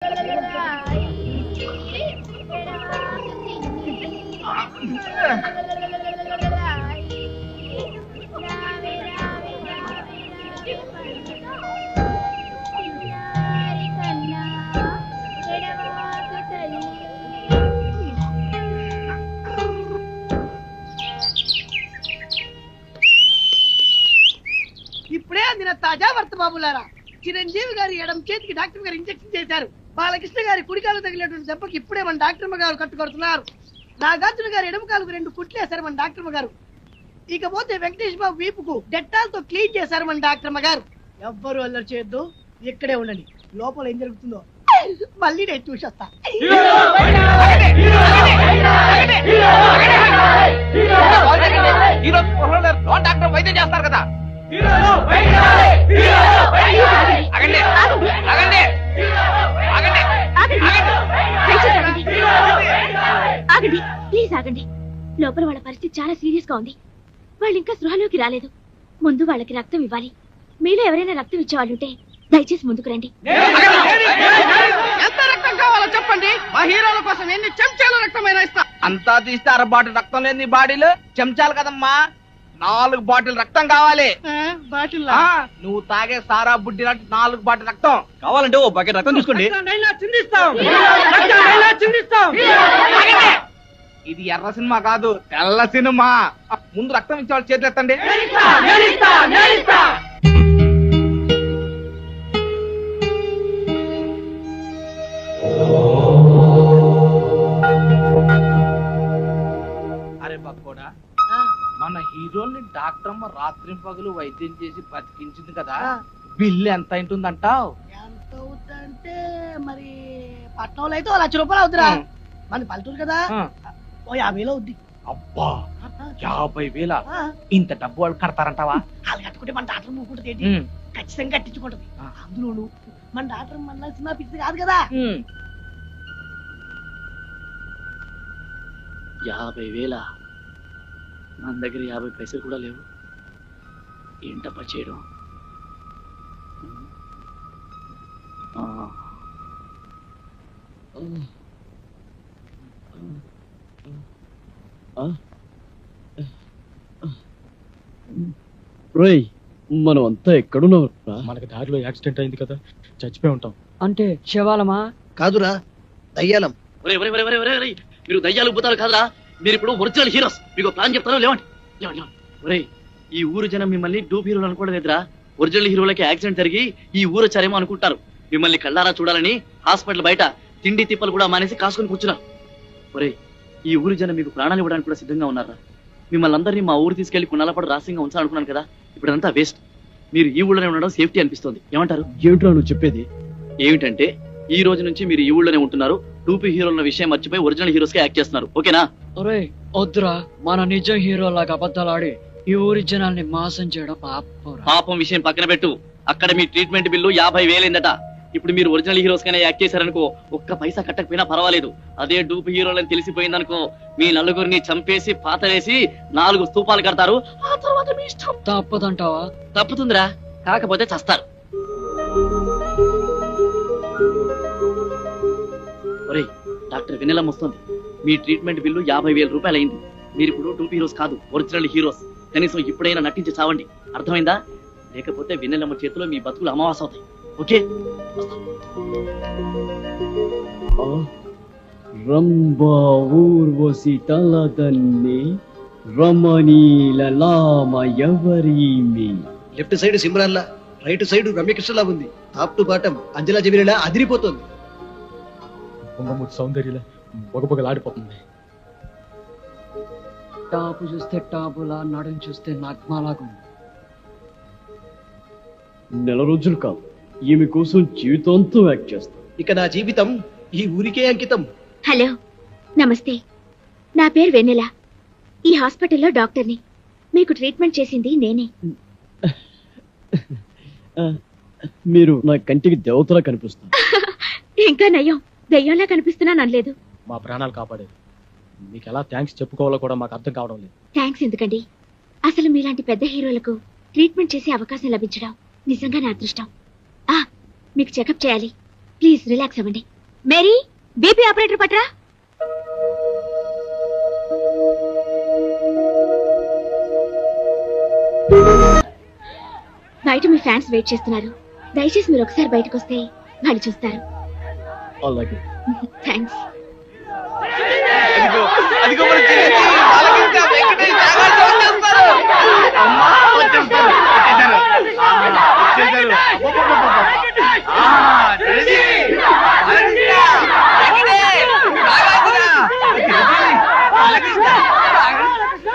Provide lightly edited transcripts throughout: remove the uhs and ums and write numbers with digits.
ఇప్పుడే అందిన తాజా వార్త బాబులారా, చిరంజీవి గారి ఎడం చేతికి డాక్టర్ గారు ఇంజెక్షన్ చేశారు. బాలకృష్ణ గారి కుడికాలు తగిలినటువంటి దెబ్బకి ఇప్పుడే మన డాక్టర్ గారు కట్టుకొడుతున్నారు. నాగార్జున గారి ఎడమ కాలుకు 2 కుట్లేశారు మన డాక్టర్ గారు. ఇకపోతే వెంకటేష్ బాబు వీపుకు డెట్టాల్ తో క్లీన్ చేశారు మన డాక్టర్ గారు. ఎవ్వరు అల్లరి చేయొద్దు, ఇక్కడే ఉండండి. లోపల ఏం జరుగుతుందో మళ్ళీ నేను చూసొస్తా. వైద్యం చేస్తారు కదా. ఆగండి, ప్లీజ్ ఆగండి. లోపల వాళ్ళ పరిస్థితి చాలా సీరియస్ గా ఉంది. వాళ్ళు ఇంకా స్పృహలోకి రాలేదు. ముందు వాళ్ళకి రక్తం ఇవ్వాలి. మీలో ఎవరైనా రక్తం ఇచ్చేవాళ్ళుంటే దయచేసి ముందుకు రండి. ఎంత రక్తం కావాలో చెప్పండి, మా హీరోల కోసం ఎన్ని చెంచాల రక్తమైనా ఇస్తా. అంతా తీస్తే 1/2 బాటిల్ రక్తం లేని బాడీలు చెంచాలు కదమ్మా, 4 బాటిల్ రక్తం కావాలి. నువ్వు తాగే సారా బుడ్డి 4 బాటిల్ రక్తం కావాలంటే ఓ బకెట్ రక్తం తీసుకోండి. ఇది ఎర్ర సినిమా కాదు, తెల్ల సినిమా. ముందు రక్తం ఇచ్చే వాళ్ళు చేతులు ఎత్తండి. అరే బక్కోడా, మన హీరోని డాక్టర్ అమ్మ రాత్రి పగలు వైద్యం చేసి బతికించింది కదా, బిల్లు ఎంత అయింటుందంటావు? ఎంత అవుతుందంటే మరి పట్నంలో అయితే 1,00,000 రూపాయలు అవుతురా. మన పల్లెటూరు కదా, ఓ 50,000 అవుద్ది. అబ్బా 50,000! ఇంత డబ్బు వాళ్ళు కడతారంటావా? వాళ్ళు కట్టుకుంటే మన డాక్టర్ మూకుంటుంది ఏంటి, ఖచ్చితంగా కట్టించుకుంటది. అందులోను మన డాక్టర్ మన సినిమా పిచ్చి కాదు కదా. 50,000? మన దగ్గర 50 పైసలు కూడా లేవు. ఏంటప్ప చేయడం? రోయ్, మనం అంతా ఎక్కడున్నాం? మనకి దారిలో యాక్సిడెంట్ అయింది కదా, చచ్చిపోయి ఉంటాం. అంటే శవాలమా? కాదురా, దయ్యాలం. మీరు దయ్యాలు భూతాలు కాదురా, మీరు ఇప్పుడు ఒరిజినల్ హీరోస్. మీకు ప్లాన్ చెప్తారో లేవండి. ఒరేయ్, ఈ ఊరు జనం మిమ్మల్ని డూప్ హీరోలు అనుకోవడం లేదురా. ఒరిజినల్ హీరోలకి యాక్సిడెంట్ జరిగి ఈ ఊరు వచ్చారేమో అనుకుంటారు. మిమ్మల్ని కళ్ళారా చూడాలని హాస్పిటల్ బయట తిండి తిప్పలు కూడా మానేసి కాసుకొని కూర్చున్నారు. ఒరేయ్, ఈ ఊరు జనం మీకు ప్రాణాలు ఇవ్వడానికి కూడా సిద్ధంగా ఉన్నారా? మిమ్మల్ని అందరినీ మా ఊరు తీసుకెళ్లి కొన్నాళ్ళపాటు రాసింగా ఉంచాలనుకున్నాను కదా, ఇప్పుడు అంతా వేస్ట్. మీరు ఈ ఊళ్ళోనే ఉండడం సేఫ్టీ అనిపిస్తుంది. ఏమంటారు? ఏమిట్రా నువ్వు చెప్పేది? ఏమిటంటే ఈ రోజు నుంచి మీరు ఈ ఊళ్ళోనే ఉంటున్నారు. టూపీ హీరోల విషయం మర్చిపోయి ఒరిజినల్ హీరోస్ గా యాక్ట్ చేస్తున్నారు. ఓకేనా? ఒరే వద్దురా, మన నిజ హీరో లాగా అబద్ధాలు ఆడి ఈ ఊరి జనాల్ని మోసం చేయడం పాపం. పాపం విషయం పక్కన పెట్టు. అక్కడ మీ ట్రీట్మెంట్ బిల్లు 50,000 ఇప్పుడు మీరు ఒరిజినల్ హీరోస్ గానే యాక్ట్ చేశారనుకో, ఒక్క పైసా కట్టకపోయినా పర్వాలేదు. అదే డూప్ హీరోలని తెలిసిపోయిందనుకో, మీ నలుగురిని చంపేసి పాత వేసి 4 స్తూపాలు కడతారు. ఆ తర్వాత మీ ఇష్టం. తప్పదంటావా? తప్పుతుందిరా, కాకపోతే చస్తారు. ఒరే, డాక్టర్ వెన్నెలమ్మ వస్తుంది. మీ ట్రీట్మెంట్ బిల్లు 50,000 రూపాయలు అయింది. మీరు ఇప్పుడు టూపీ హీరోస్ కాదు, ఒరిజినల్ హీరోస్. కనీసం ఇప్పుడైనా నటించి చావండి, అర్థమైందా? లేకపోతే వెన్నెలమ్మ చేతిలో మీ బతుకులు అమావాస అవుతాయి. ఓకే? రంభా ఊర్వశి తలదన్ని రమణీల లామ ఎవరీమి. లెఫ్ట్ సైడ్ సిమ్రాన్లా, రైట్ సైడ్ రమ్యకృష్ణలా ఉంది. టాప్ టు బాటం అంజలా జమీలా అదిరిపోతుంది. పొంగముడి సౌందర్యలా బొగబొగలాడిపోతుంది. టాపు చూస్తే టాపులా, నడుం చూస్తే నగ్మాలాగా. నెల రోజులు కాదు, ఈమె కోసం జీవితాంతం యాక్ట్ చేస్తాం. ఇక నా జీవితం ఈ ఊరికే అంకితం. హలో, నమస్తే. నా పేరు వెన్నెల. ఈ హాస్పిటల్లో డాక్టర్ని. మీకు ట్రీట్మెంట్ చేసింది నేనే. మీరు నా కంటికి దేవతలా కనిపిస్తారు. ఇంకా నయం, దయ్యంలా కనిపిస్తున్నాను అనలేదు. మా ప్రాణాలు కాపాడేది. మీకు ఎలా థ్యాంక్స్ చెప్పుకోవాలో కూడా మాకు అర్థం కావడం లేదు. థ్యాంక్స్ ఎందుకండి? అసలు మీలాంటి పెద్ద హీరోలకు ట్రీట్మెంట్ చేసే అవకాశం లభించడం నిజంగా నా అదృష్టం. మీకు చెకప్ చేయాలి. ప్లీజ్ రిలాక్స్ అవ్వండి. మేరీ, బీపీ ఆపరేటర్ పట్రా. బయట మీ ఫ్యాన్స్ వెయిట్ చేస్తున్నారు. దయచేసి మీరు ఒకసారి బయటకు వస్తే వాళ్ళు చూస్తారు. అలాగే. థ్యాంక్స్. అదిగో మన చిరంజీవి, బాలకృష్ణ, వెంకటేష్, నాగార్జున వచ్చేస్తారు. అమ్మా, వచ్చేస్తారు. వచ్చేసారు. చిరంజీవి, బాలకృష్ణ, వెంకటేష్, నాగార్జున, చిరంజీవి, బాలకృష్ణ,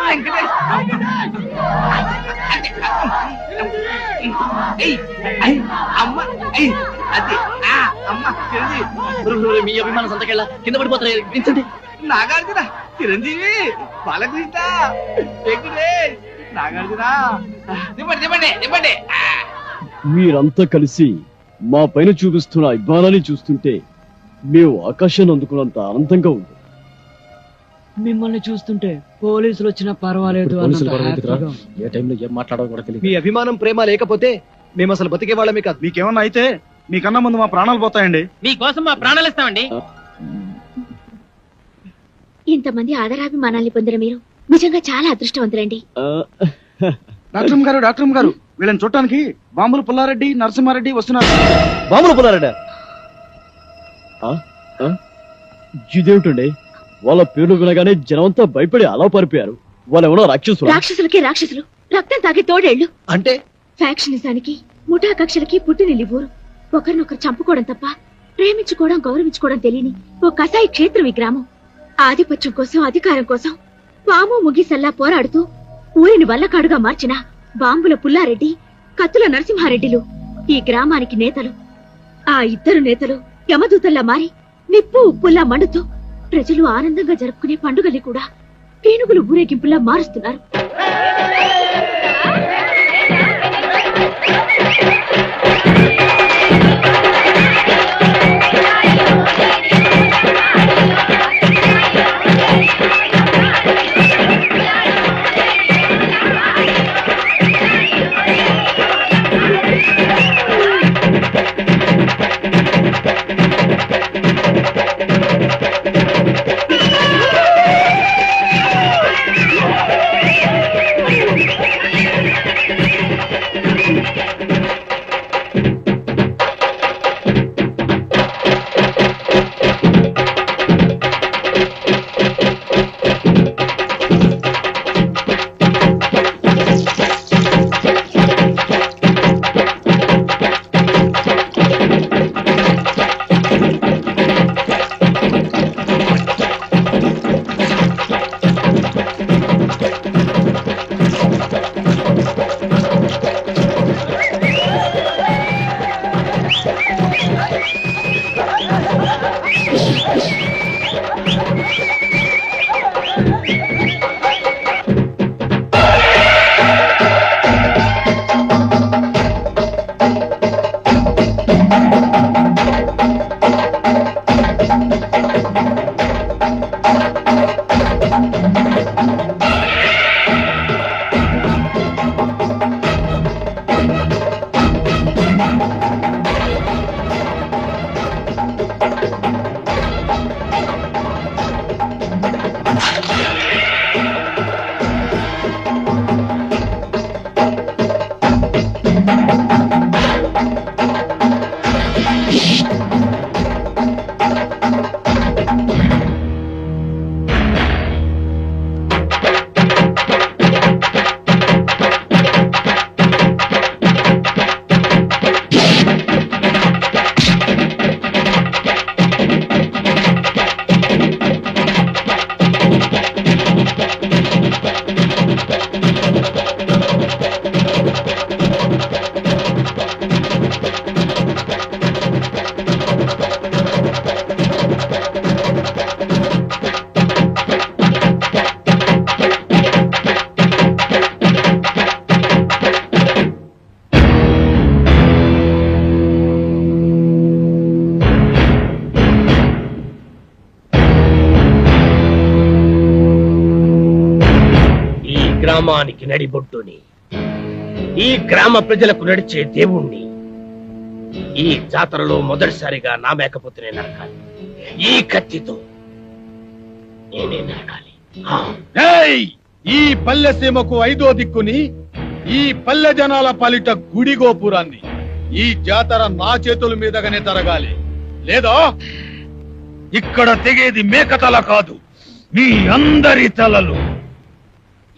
వెంకటేష్. అమ్మ, అది అమ్మ చిరంజీవి. మీ అభిమానం సంతకెళ్ళ కింద పడిపోతారు. వించండి. నాగార్జున, చిరంజీవి, బాలకృష్ణ, వెంకటేష్, నాగార్జున. చెప్పండి. మీరంతా కలిసి మా పైన చూపిస్తున్న అభిమానాన్ని చూస్తుంటే మేము ఆకాశాన్ని అందుకున్నంత ఆనందంగా ఉంది. మిమ్మల్ని చూస్తుంటే పోలీసులు వచ్చినా పర్వాలేదు పోలీసులు అన్నంత గొడవ ఎందుకురా? హ్యాపీగా ఉంది. ఏ టైంలో ఏం మాట్లాడాలో కూడా తెలియదు. మీ అభిమానం ప్రేమ లేకపోతే మేము అసలు బతికే వాళ్ళమే కాదు. మీకేమన్నా అయితే మీకన్నా ముందు మా ప్రాణాలు పోతాయండి. మీకోసం మా ప్రాణాలు ఇస్తామండి. ఇంతమంది ఆదరాభిమానాల్ని పొందిన మీరు నిజంగా చాలా అదృష్టవంతులండి. డాక్టర్ గారు వీళ్ళని చూడటానికి బాంబులు పుల్లారెడ్డి, నరసింహారెడ్డి వస్తున్నారు. బాములు పుల్లారెడ్డి ఇదేమిటండి? వాళ్ళ పేర్లు వినగానే జనమంతా భయపడి అలా పారిపోయారు. వాళ్ళు ఎవరో రాక్షసులు. రాక్షసులకి రాక్షసులు, రక్తం తాగే తోడేళ్లు. అంటే ఫ్యాక్షనిజానికి, ముఠా కక్షలకి పుట్టినిల్లి ఊరు. ఒకరినొకరు చంపుకోవడం తప్ప ప్రేమించుకోవడం, గౌరవించుకోవడం తెలియని ఓ కసాయి క్షేత్రం ఈ గ్రామం. ఆధిపత్యం కోసం, అధికారం కోసం పాము ముగిసల్లా పోరాడుతూ ఊరిని వల్లకాడుగా మార్చిన బాంబుల పుల్లారెడ్డి, కత్తుల నరసింహారెడ్డిలు ఈ గ్రామానికి నేతలు. ఆ ఇద్దరు నేతలు యమదూతల్లా మారి నిప్పు ఉప్పుల్లా మండుతూ ప్రజలు ఆనందంగా జరుపుకునే పండుగల్ని కూడా పీనుగులు ఊరేగింపులా మారుస్తున్నారు. గ్రామానికి నడిబొట్టుని, ఈ గ్రామ ప్రజలకు నడిచే దేవుణ్ణి, ఈ జాతరలో మొదటిసారిగా నా మేకపోతునే నరకాలి. ఈ కత్తితో నేనే నరకాలి. ఈ పల్లె సీమకు 5వ దిక్కుని, ఈ పల్లె జనాల పాలిట గుడి గోపురాన్ని ఈ జాతర నా చేతుల మీదగానే జరగాలి. లేదా ఇక్కడ తెగేది మేకతల కాదు, మీ అందరి తలలు.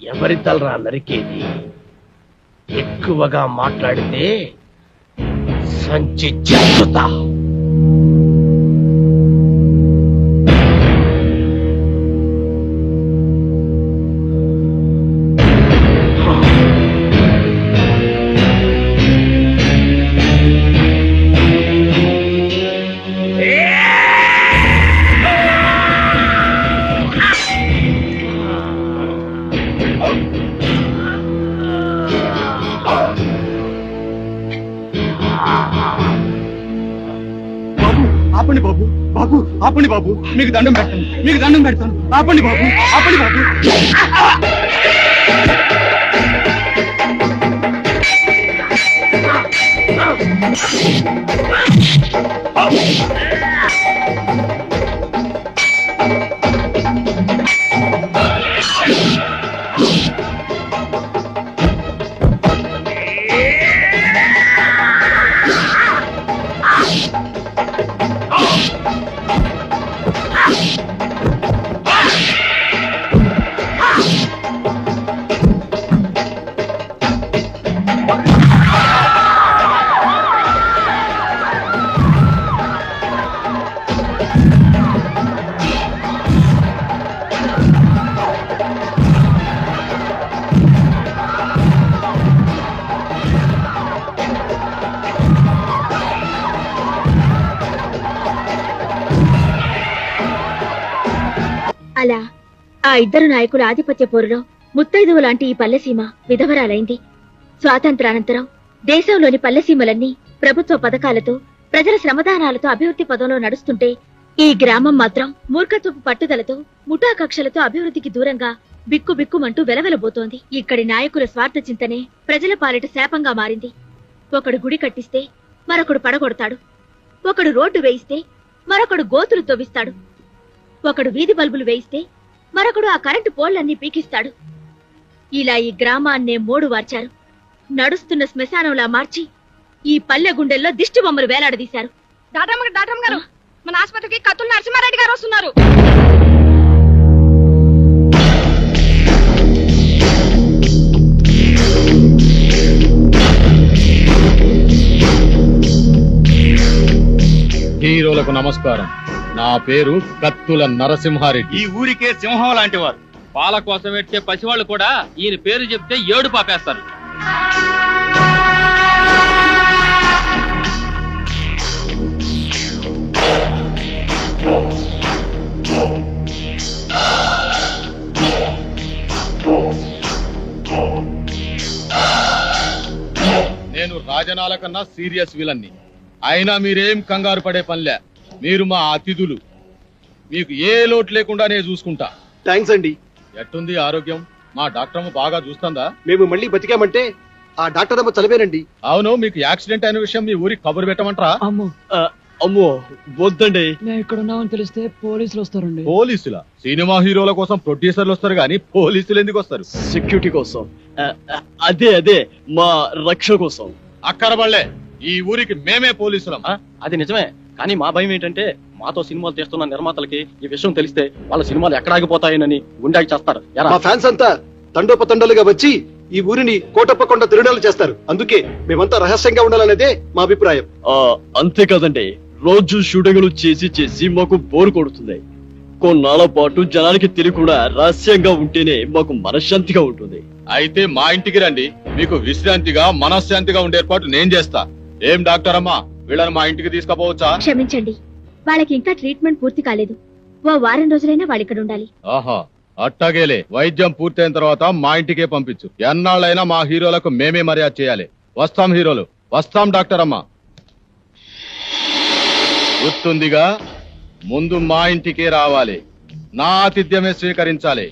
ఎవరి తలరా నరికేది? ఎక్కువగా మాట్లాడితే సంచి చెత్తుతా. ఆపండి బాబు, బాబు ఆపండి బాబు, మీకు దండం పెడతాను, మీకు దండం పెడతాను. ఆపండి బాబు, ఆపండి బాబు. అలా ఆ ఇద్దరు నాయకుల ఆధిపత్య పోరులో ముత్తైదువు లాంటి ఈ పల్లెసీమ విధవరాలైంది. స్వాతంత్రానంతరం దేశంలోని పల్లెసీమలన్నీ ప్రభుత్వ పథకాలతో, ప్రజల శ్రమదానాలతో అభివృద్ధి పదంలో నడుస్తుంటే ఈ గ్రామం మాత్రం మూర్ఖత్వపు పట్టుదలతో, ముఠా కక్షలతో అభివృద్ధికి దూరంగా బిక్కుబిక్కుమంటూ వెలవెలబోతోంది. ఇక్కడి నాయకుల స్వార్థ చింతనే ప్రజల పాలిట శాపంగా మారింది. ఒకడు గుడి కట్టిస్తే మరొకడు పడగొడతాడు, ఒకడు రోడ్డు వేయిస్తే మరొకడు గోతులు తవ్విస్తాడు, ఒకడు వీధి బల్బులు వేయిస్తే మరొకడు ఆ కరెంటు పోళ్లన్నీ పీకిస్తాడు. ఇలా ఈ గ్రామాన్నే మోడు వార్చారు. నడుస్తున్న శ్మశానంలా మార్చి ఈ పల్లె గుండెల్లో దిష్టి బొమ్మలు వేలాడదీశారు. డాటమ్మ గారు, మన ఆసుపత్రికి కత్తుల నరసింహారెడ్డి గారు వస్తున్నారు. హీరోలకు నమస్కారం. నా పేరు కత్తుల నరసింహారెడ్డి. ఈ ఊరికే సింహం లాంటి వారు. పాల కోసం పెట్టే పసివాళ్ళు కూడా ఈయన పేరు చెప్తే ఏడు పాపేస్తారు. నేను రాజనాల కన్నా సీరియస్ విలన్ని. అయినా మీరేం కంగారు పడే పనిలే. మీరు మా అతిథులు. మీకు ఏ లోటు లేకుండా నేను చూసుకుంటా. థ్యాంక్స్ అండి. ఎట్టుంది ఆరోగ్యం? మా డాక్టర్ అమ్మ బాగా చూస్తుందా? మేము మళ్ళీ బతికామంటే ఆ డాక్టర్ అమ్మ చదివేనండి. అవును, మీకు యాక్సిడెంట్ అయిన విషయం మీ ఊరికి కబురు పెట్టమంటారా? అమ్మో వద్దండి. మేము ఇక్కడ ఉన్నామని తెలిస్తే పోలీసులు వస్తారండి. పోలీసులా? సినిమా హీరోల కోసం ప్రొడ్యూసర్లు వస్తారు కానీ పోలీసులు ఎందుకు వస్తారు? సెక్యూరిటీ కోసం. అదే మా రక్షణ కోసం. అక్కరబళ్ళే, ఈ ఊరికి మేమే పోలీసులం. అది నిజమే, కానీ మా భయం ఏంటంటే మాతో సినిమాలు తీస్తున్న నిర్మాతలకి ఈ విషయం తెలిస్తే వాళ్ళ సినిమాలు ఎక్కడ ఆగిపోతాయని గుండాకి చేస్తారు. మా ఫ్యాన్స్ అంతా తండోపతండాలుగా వచ్చి ఈ ఊరిని కోటప్పకొండ తిరునాలు చేస్తారు. అందుకే మేమంతా రహస్యంగా ఉండాలనేదే మా అభిప్రాయం. అంతే కదండి, రోజు షూటింగ్లు చేసి మాకు బోరు కొడుతుంది. కొన్నాళ్ళ పాటు జనానికి తెలియకుండా రహస్యంగా ఉంటేనే మాకు మనశ్శాంతిగా ఉంటుంది. అయితే మా ఇంటికి రండి, మీకు విశ్రాంతిగా మనశ్శాంతిగా ఉండే ఏర్పాటు నేను చేస్తా. ఏం డాక్టర్ అమ్మా, వీళ్ళని మా ఇంటికి తీసుకుపోవచ్చా? క్షమించండి, వాళ్ళకి ఇంకా ట్రీట్మెంట్ పూర్తి కాలేదు. ఓ వారం రోజులైనా వాళ్ళు ఇక్కడ ఉండాలి. ఆహా, అట్టాగేలే. వైద్యం పూర్తయిన తర్వాత మా ఇంటికే పంపించు. ఎన్నాళ్ళైనా మా హీరోలకు మేమే మర్యాద చేయాలి. వస్తాం హీరోలు, వస్తాం డాక్టర్ అమ్మా. గుర్తుందిగా, ముందు మా ఇంటికే రావాలి, నా ఆతిథ్యమే స్వీకరించాలి.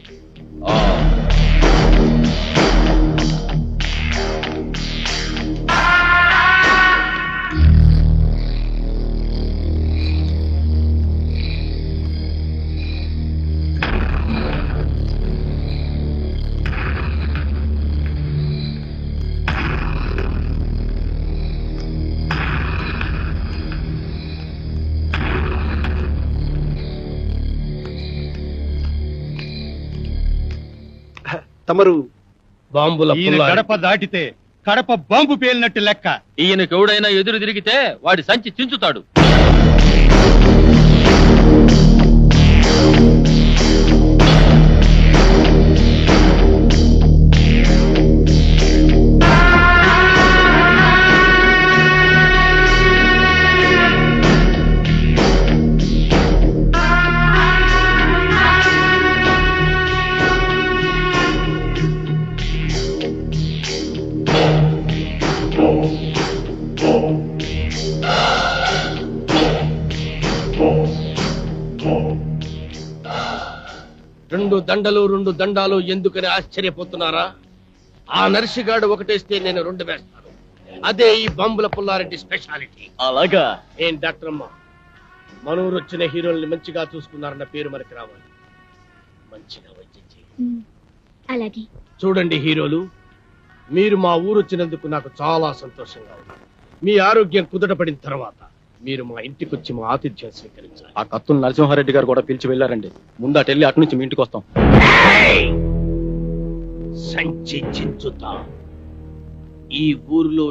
తమరు బాంబుల ఈయన పుల్లారెడ్డి. గడప దాటితే కడప బాంబు పేలినట్టు లెక్క. ఈయనకి ఎవడైనా ఎదురు తిరిగితే వాడి సంచి చించుతాడు. రెండు దండాలు ఎందుకని ఆశ్చర్యపోతున్నారా? ఆ నర్సిగాడు ఒకటేస్తే నేను 2 వేస్తాను. అదే ఈ బాంబుల పుల్లారెడ్డి స్పెషాలిటీ. అలాగా? ఏం డాక్టర్ అమ్మా, మనూరు వచ్చిన హీరోల్ని మంచిగా చూసుకున్నారన్న పేరు మనకి రావాలి. మంచిగా వైద్యం చేయండి. అలాగే. చూడండి హీరోలు, మీరు మా ఊరు వచ్చినందుకు నాకు చాలా సంతోషంగా ఉంది. మీ ఆరోగ్యం కుదుటపడిన తర్వాత మీరు మా ఇంటికి వచ్చి మా ఆతిథ్యం స్వీకరించాలి. ఆ కత్తులు నరసింహారెడ్డి గారు కూడా పిలిచి వెళ్ళారండి. ముందు అటు వెళ్ళి అటు నుంచి మీ ఇంటికి వస్తాం. సంచి చించుతా. ఈ ఊర్లో